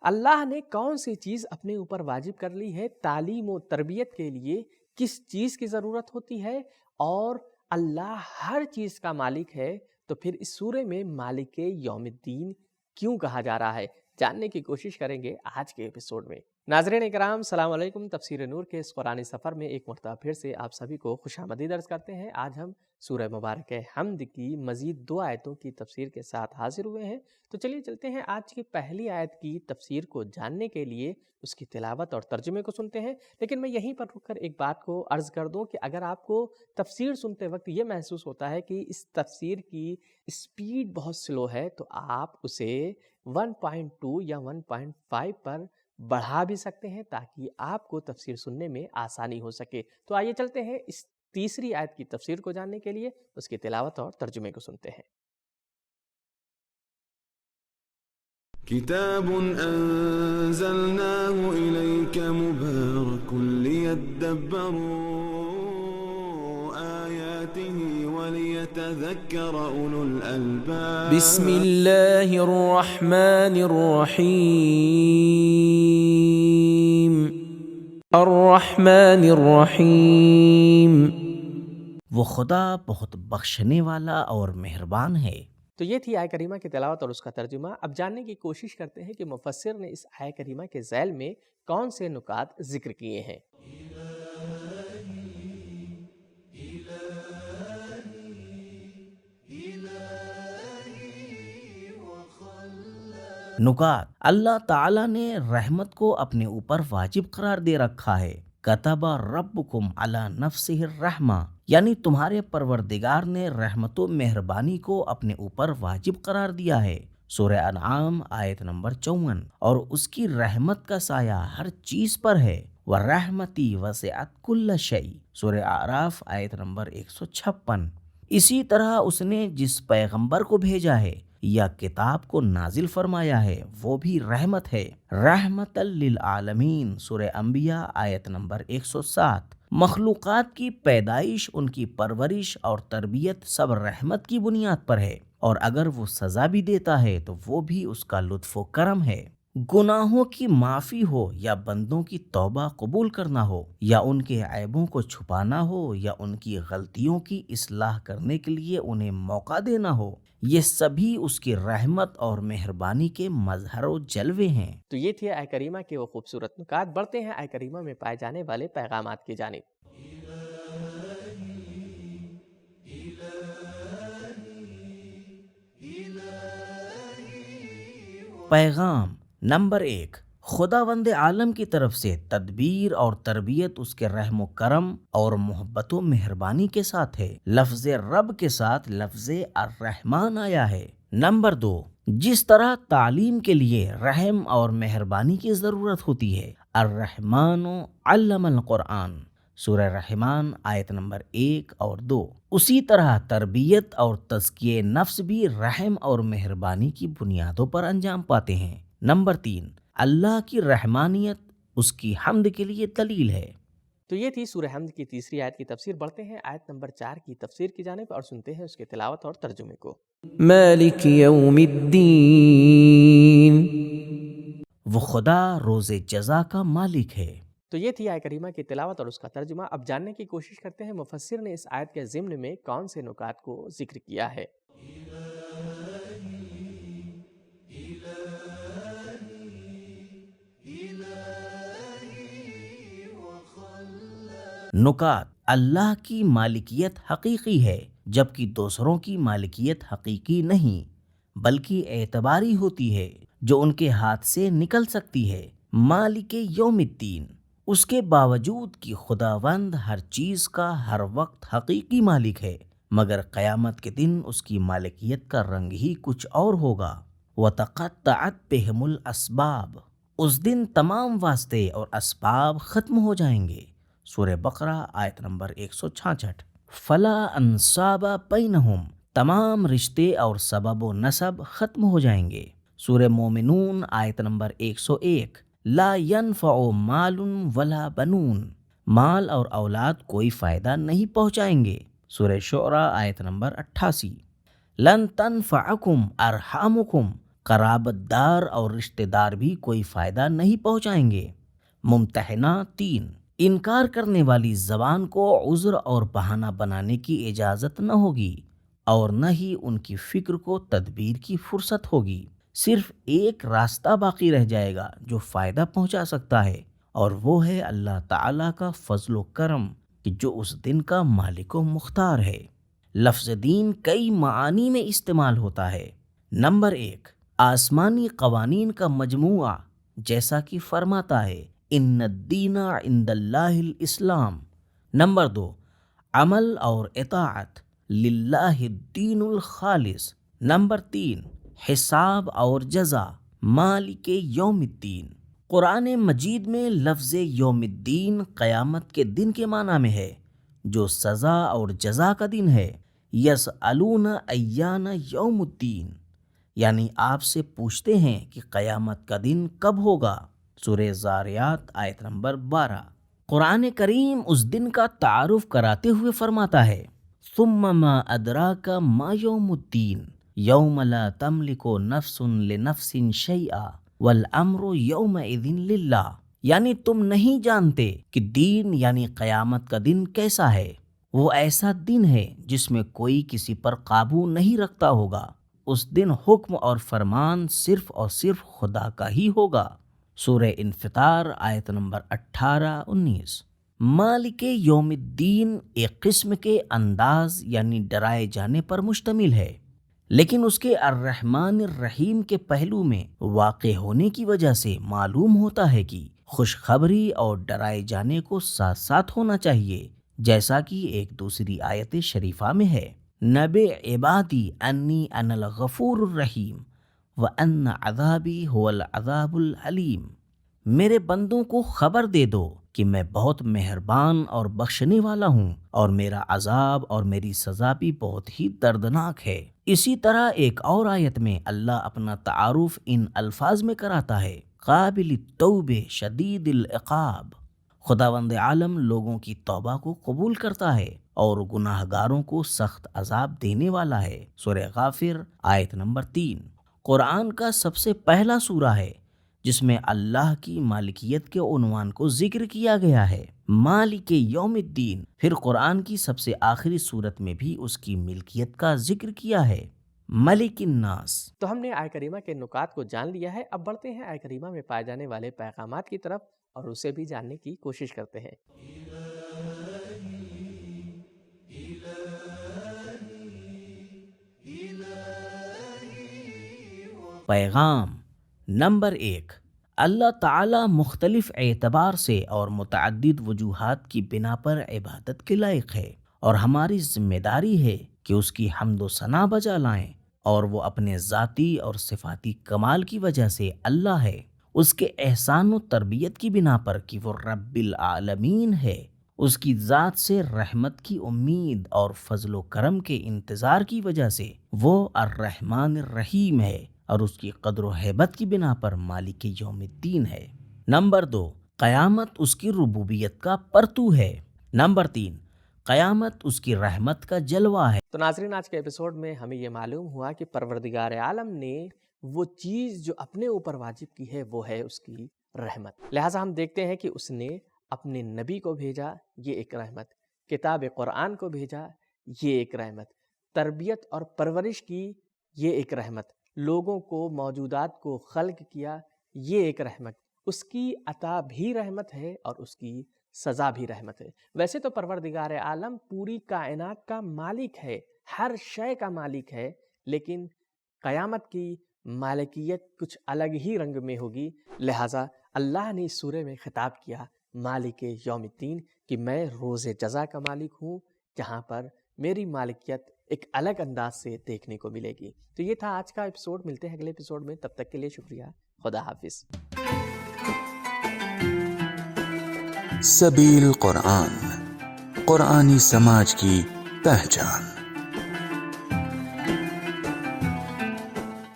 اللہ نے کون سی چیز اپنے اوپر واجب کر لی ہے، تعلیم و تربیت کے لیے کس چیز کی ضرورت ہوتی ہے، اور اللہ ہر چیز کا مالک ہے، تو پھر اس سورہ میں مالک یوم الدین کیوں کہا جا رہا ہے، جاننے کی کوشش کریں گے آج کے ایپیسوڈ میں۔ ناظرین اکرام، السلام علیکم۔ تفسیر نور کے اس قرآنی سفر میں ایک مرتبہ پھر سے آپ سبھی کو خوش آمدید عرض کرتے ہیں۔ آج ہم سورہ مبارک حمد کی مزید 2 آیتوں کی تفسیر کے ساتھ حاضر ہوئے ہیں، تو چلیے چلتے ہیں آج کی پہلی آیت کی تفسیر کو جاننے کے لیے اس کی تلاوت اور ترجمے کو سنتے ہیں۔ لیکن میں یہیں پر رک کر ایک بات کو عرض کر دوں کہ اگر آپ کو تفسیر سنتے وقت یہ محسوس ہوتا ہے کہ اس تفسیر کی اسپیڈ بہت سلو ہے، تو آپ اسے 1.2 یا 1.5 پر بڑھا بھی سکتے ہیں تاکہ آپ کو تفسیر سننے میں آسانی ہو سکے۔ تو آئیے چلتے ہیں اس تیسری آیت کی تفسیر کو جاننے کے لیے اس کی تلاوت اور ترجمے کو سنتے ہیں۔ کتاب انزلناه الیک مبارک لیدبروا آیاته ولیتذکر اولو الالباب۔ بسم اللہ الرحمن الرحیم الرحمن الرحیم۔ وہ خدا بہت بخشنے والا اور مہربان ہے۔ تو یہ تھی آیہ کریمہ کی تلاوت اور اس کا ترجمہ۔ اب جاننے کی کوشش کرتے ہیں کہ مفسر نے اس آیہ کریمہ کے ذیل میں کون سے نکات ذکر کیے ہیں۔ نکات: اللہ تعالیٰ نے رحمت کو اپنے اوپر واجب قرار دے رکھا ہے۔ کتب ربکم علی نفسہ الرحمہ، یعنی تمہارے پروردگار نے رحمت و مہربانی کو اپنے اوپر واجب قرار دیا ہے۔ سورہ انعام آیت نمبر 54۔ اور اس کی رحمت کا سایہ ہر چیز پر ہے۔ وَرَحْمَتِي وَسِعَتْ كُلَّ شَيْءٍ، سورہ اعراف آیت نمبر 156۔ اسی طرح اس نے جس پیغمبر کو بھیجا ہے یا کتاب کو نازل فرمایا ہے وہ بھی رحمت ہے۔ رحمت للعالمین، سورہ انبیاء آیت نمبر 107۔ مخلوقات کی پیدائش، ان کی پرورش اور تربیت سب رحمت کی بنیاد پر ہے، اور اگر وہ سزا بھی دیتا ہے تو وہ بھی اس کا لطف و کرم ہے۔ گناہوں کی معافی ہو یا بندوں کی توبہ قبول کرنا ہو، یا ان کے عیبوں کو چھپانا ہو، یا ان کی غلطیوں کی اصلاح کرنے کے لیے انہیں موقع دینا ہو، یہ سبھی اس کی رحمت اور مہربانی کے مظہر و جلوے ہیں۔ تو یہ تھی آیہ کریمہ کے وہ خوبصورت نکات۔ بڑھتے ہیں آیہ کریمہ میں پائے جانے والے پیغامات کی جانب۔ پیغام نمبر 1، خداوند عالم کی طرف سے تدبیر اور تربیت اس کے رحم و کرم اور محبت و مہربانی کے ساتھ ہے۔ لفظ رب کے ساتھ لفظ الرحمن آیا ہے۔ نمبر 2، جس طرح تعلیم کے لیے رحم اور مہربانی کی ضرورت ہوتی ہے، الرحمن علم القرآن، سورہ رحمان آیت نمبر 1 اور 2، اسی طرح تربیت اور تزکیہ نفس بھی رحم اور مہربانی کی بنیادوں پر انجام پاتے ہیں۔ نمبر 3، اللہ کی رحمانیت اس کی حمد کے لیے دلیل ہے۔ تو یہ تھی سورہ حمد کی تیسری آیت کی تفسیر۔ بڑھتے ہیں آیت نمبر 4 کی تفسیر کی جانب اور سنتے ہیں اس کی تلاوت اور ترجمے کو۔ مالک یوم الدین، وہ خدا روز جزا کا مالک ہے۔ تو یہ تھی آیہ کریمہ کی تلاوت اور اس کا ترجمہ۔ اب جاننے کی کوشش کرتے ہیں مفسر نے اس آیت کے ضمن میں کون سے نکات کو ذکر کیا ہے۔ نکات: اللہ کی مالکیت حقیقی ہے، جبکہ دوسروں کی مالکیت حقیقی نہیں بلکہ اعتباری ہوتی ہے، جو ان کے ہاتھ سے نکل سکتی ہے۔ مالک یوم الدین، اس کے باوجود کہ خداوند ہر چیز کا ہر وقت حقیقی مالک ہے، مگر قیامت کے دن اس کی مالکیت کا رنگ ہی کچھ اور ہوگا۔ وَتَقَطَّعَتْ بِهِمُ الْأَسْبَابُ، اس دن تمام واسطے اور اسباب ختم ہو جائیں گے۔ سورہ بقرہ آیت نمبر 166۔ فَلَا أَنْصَابَ بَيْنَهُمْ، تمام رشتے اور سبب و نسب ختم ہو جائیں گے۔ سورہ مومنون آیت نمبر 101۔ لا ينفع مال ولا بنون، مال اور اولاد کوئی فائدہ نہیں پہنچائیں گے۔ سورہ شعراء آیت نمبر 88۔ لن تنفعکم ارحامکم، قرابت دار اور رشتہ دار بھی کوئی فائدہ نہیں پہنچائیں گے۔ ممتحنہ 3، انکار کرنے والی زبان کو عذر اور بہانہ بنانے کی اجازت نہ ہوگی اور نہ ہی ان کی فکر کو تدبیر کی فرصت ہوگی۔ صرف ایک راستہ باقی رہ جائے گا جو فائدہ پہنچا سکتا ہے، اور وہ ہے اللہ تعالیٰ کا فضل و کرم کہ جو اس دن کا مالک و مختار ہے۔ لفظ دین کئی معانی میں استعمال ہوتا ہے۔ نمبر 1، آسمانی قوانین کا مجموعہ، جیسا کہ فرماتا ہے ان الدین عند اللہ الاسلام۔ نمبر 2، عمل اور اطاعت، للہ الدین الخالص۔ نمبر 3، حساب اور جزا، مالک یوم الدین۔ قرآن مجید میں لفظ یوم الدین قیامت کے دن کے معنی میں ہے، جو سزا اور جزا کا دن ہے۔ یسألون ایان یوم الدین، یعنی آپ سے پوچھتے ہیں کہ قیامت کا دن کب ہوگا۔ سورہ زاریات آیت نمبر 12۔ قرآن کریم اس دن کا تعارف کراتے ہوئے فرماتا ہے ثم ما ادراک ما یوم الدین یوم لا تملک نفس لنفس شیئا والامر یومئذ للہ، یعنی تم نہیں جانتے کہ دین یعنی قیامت کا دن کیسا ہے۔ وہ ایسا دن ہے جس میں کوئی کسی پر قابو نہیں رکھتا ہوگا۔ اس دن حکم اور فرمان صرف اور صرف خدا کا ہی ہوگا۔ سورہ انفطار آیت نمبر 18-19۔ مالک یوم الدین ایک قسم کے انداز یعنی ڈرائے جانے پر مشتمل ہے، لیکن اس کے الرحمن الرحیم کے پہلو میں واقع ہونے کی وجہ سے معلوم ہوتا ہے کہ خوشخبری اور ڈرائے جانے کو ساتھ ساتھ ہونا چاہیے، جیسا کہ ایک دوسری آیت شریفہ میں ہے نبئ عبادی انی انا الغفور الرحیم وان عذابی هو العذاب العلیم۔ میرے بندوں کو خبر دے دو کہ میں بہت مہربان اور بخشنے والا ہوں، اور میرا عذاب اور میری سزا بھی بہت ہی دردناک ہے۔ اسی طرح ایک اور آیت میں اللہ اپنا تعارف ان الفاظ میں کراتا ہے قابل التوب شدید العقاب۔ خداوند عالم لوگوں کی توبہ کو قبول کرتا ہے اور گناہ گاروں کو سخت عذاب دینے والا ہے۔ سورہ غافر آیت نمبر 3۔ قرآن کا سب سے پہلا سورہ ہے جس میں اللہ کی مالکیت کے عنوان کو ذکر کیا گیا ہے، مالک یوم الدین۔ پھر قرآن کی سب سے آخری صورت میں بھی اس کی ملکیت کا ذکر کیا ہے، ملک الناس۔ تو ہم نے آیہ کریمہ کے نکات کو جان لیا ہے، اب بڑھتے ہیں آیہ کریمہ میں پائے جانے والے پیغامات کی طرف اور اسے بھی جاننے کی کوشش کرتے ہیں۔ پیغام نمبر 1، اللہ تعالی مختلف اعتبار سے اور متعدد وجوہات کی بنا پر عبادت کے لائق ہے، اور ہماری ذمہ داری ہے کہ اس کی حمد و ثنا بجا لائیں، اور وہ اپنے ذاتی اور صفاتی کمال کی وجہ سے اللہ ہے، اس کے احسان و تربیت کی بنا پر کہ وہ رب العالمین ہے، اس کی ذات سے رحمت کی امید اور فضل و کرم کے انتظار کی وجہ سے وہ الرحمن الرحیم ہے، اور اس کی قدر و ہیبت کی بنا پر مالک یوم الدین ہے۔ نمبر 2، قیامت اس کی ربوبیت کا پرتو ہے۔ نمبر 3، قیامت اس کی رحمت کا جلوہ ہے۔ تو ناظرین، آج کے ایپیسوڈ میں ہمیں یہ معلوم ہوا کہ پروردگار عالم نے وہ چیز جو اپنے اوپر واجب کی ہے وہ ہے اس کی رحمت۔ لہٰذا ہم دیکھتے ہیں کہ اس نے اپنے نبی کو بھیجا، یہ ایک رحمت، کتاب قرآن کو بھیجا، یہ ایک رحمت، تربیت اور پرورش کی، یہ ایک رحمت، لوگوں کو، موجودات کو خلق کیا، یہ ایک رحمت، اس کی عطا بھی رحمت ہے اور اس کی سزا بھی رحمت ہے۔ ویسے تو پروردگار عالم پوری کائنات کا مالک ہے، ہر شے کا مالک ہے، لیکن قیامت کی مالکیت کچھ الگ ہی رنگ میں ہوگی، لہٰذا اللہ نے اس سورہ میں خطاب کیا مالک یوم الدین کہ میں روز جزا کا مالک ہوں، جہاں پر میری مالکیت ایک الگ انداز سے دیکھنے کو ملے گی۔ تو یہ تھا آج کا ایپیسوڈ، ملتے ہیں اگلے ایپیسوڈ میں، تب تک کے لیے شکریہ، خدا حافظ۔ سبیل قرآن، قرآنی سماج کی پہچان۔